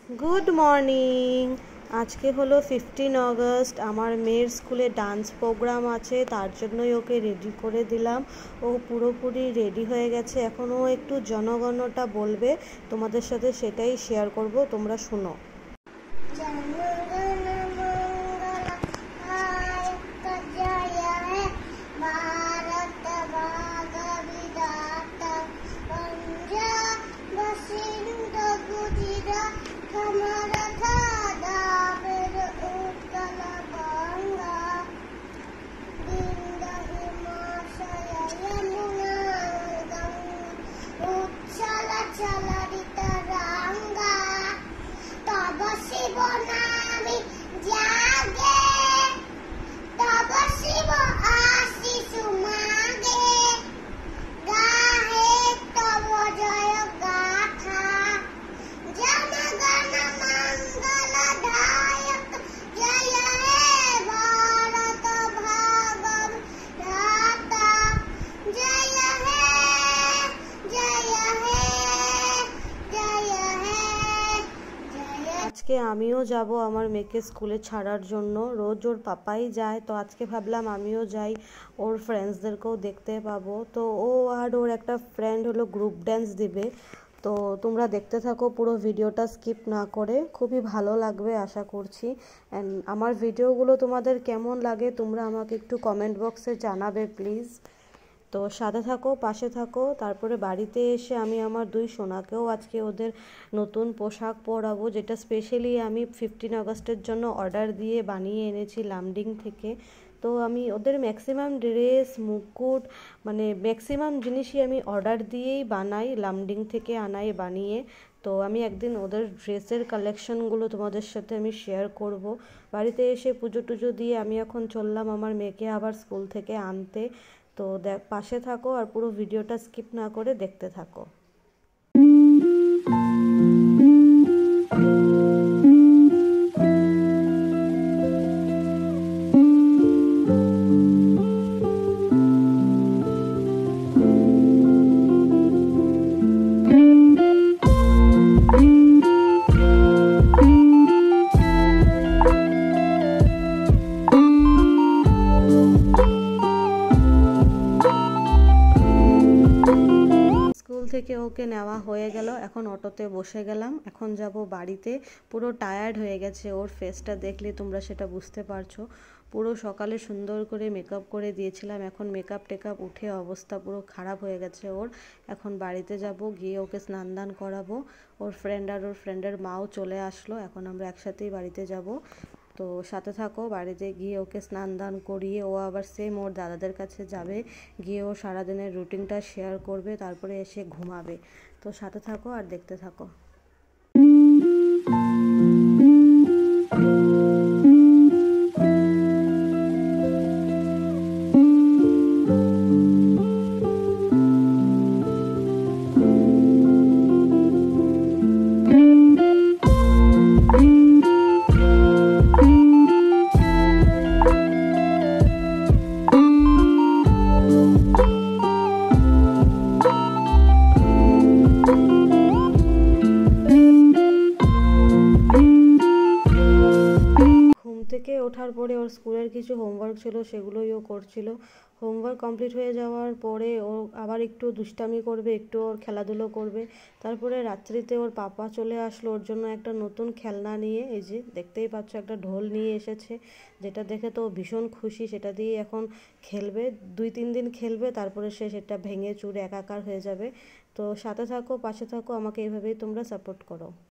Good morning. আজকে হলো 15 August. আমার মেয়ের স্কুলে ডান্স প্রোগ্রাম আছে, তার জন্যই ওকে রেডি করে দিলাম। ও পুরোপুরি রেডি হয়ে গেছে। এখন ও একটু জনগণটা বলবে, তোমাদের সাথে সেটাই শেয়ার করব, তোমরা শুনো। আজকে আমিও যাব আমার মেয়েকে স্কুলে ছাড়ার জন্য। রোজ ওর পাপাই যায়, তো আজকে ভাবলাম আমিও যাই, ওর ফ্রেন্ডসদেরকেও দেখতে পাবো। তো ও আর ওর একটা ফ্রেন্ড হলো গ্রুপ ড্যান্স দিবে। তো তোমরা দেখতে থাকো পুরো ভিডিওটা স্কিপ না করে, খুবই ভালো লাগবে আশা করছি। অ্যান্ড আমার ভিডিওগুলো তোমাদের কেমন লাগে তোমরা আমাকে একটু কমেন্ট বক্সে জানাবে প্লিজ। তো সাথে থাকো, পাশে থাকো। তারপরে বাড়িতে এসে আমি আমার দুই সোনাকেও আজকে ওদের নতুন পোশাক পরাবো, যেটা স্পেশালি আমি 15 আগস্টের জন্য অর্ডার দিয়ে বানিয়ে এনেছি লামডিং থেকে। তো আমি ওদের ম্যাক্সিমাম ড্রেস, মুকুট, মানে ম্যাক্সিমাম জিনিসই আমি অর্ডার দিয়েই বানাই, লামডিং থেকে আনাই বানিয়ে। তো আমি একদিন ওদের ড্রেসের কালেকশনগুলো তোমাদের সাথে আমি শেয়ার করব। বাড়িতে এসে পুজো টুজো দিয়ে আমি এখন চললাম আমার মেয়েকে আবার স্কুল থেকে আনতে। তো পাশে থাকো আর পুরো ভিডিওটা স্কিপ না করে দেখতে থাকো। থেকে ওকে নেওয়া হয়ে গেল, এখন অটোতে বসে গেলাম, এখন যাব বাড়িতে। পুরো টায়ার্ড হয়ে গেছে, ওর ফেসটা দেখলে তোমরা সেটা বুঝতে পারছো। পুরো সকালে সুন্দর করে মেকআপ করে দিয়েছিলাম, এখন মেকআপ টেকআপ উঠে অবস্থা পুরো খারাপ হয়ে গেছে ওর। এখন বাড়িতে যাব, গিয়ে ওকে স্নান দান করাবো। ওর ফ্রেন্ড আর ওর ফ্রেন্ডের মাও চলে আসলো, এখন আমরা একসাথেই বাড়িতে যাব। তো সাথে থাকো, বাড়িতে গিয়ে ওকে স্নান দান করিয়ে ও আবার সেম ওর দাদাদের কাছে যাবে, গিয়ে ও সারাদিনের রুটিনটা শেয়ার করবে, তারপরে এসে ঘুমাবে। তো সাথে থাকো আর দেখতে থাকো। থেকে ওঠার পরে ওর স্কুলের কিছু হোমওয়ার্ক ছিল, সেগুলোই ও করছিল। হোমওয়ার্ক কমপ্লিট হয়ে যাওয়ার পরে ও আবার একটু দুষ্টামি করবে, একটু ওর খেলাধুলো করবে। তারপরে রাত্রিতে ওর পাপা চলে আসলো ওর জন্য একটা নতুন খেলনা নিয়ে। এই যে দেখতেই পাচ্ছ, একটা ঢোল নিয়ে এসেছে, যেটা দেখে তো ভীষণ খুশি। সেটা দিয়ে এখন খেলবে, 2-3 দিন খেলবে, তারপরে সে সেটা ভেঙে চুরে একাকার হয়ে যাবে। তো সাথে থাকো, পাশে থাকো, আমাকে এইভাবেই তোমরা সাপোর্ট করো।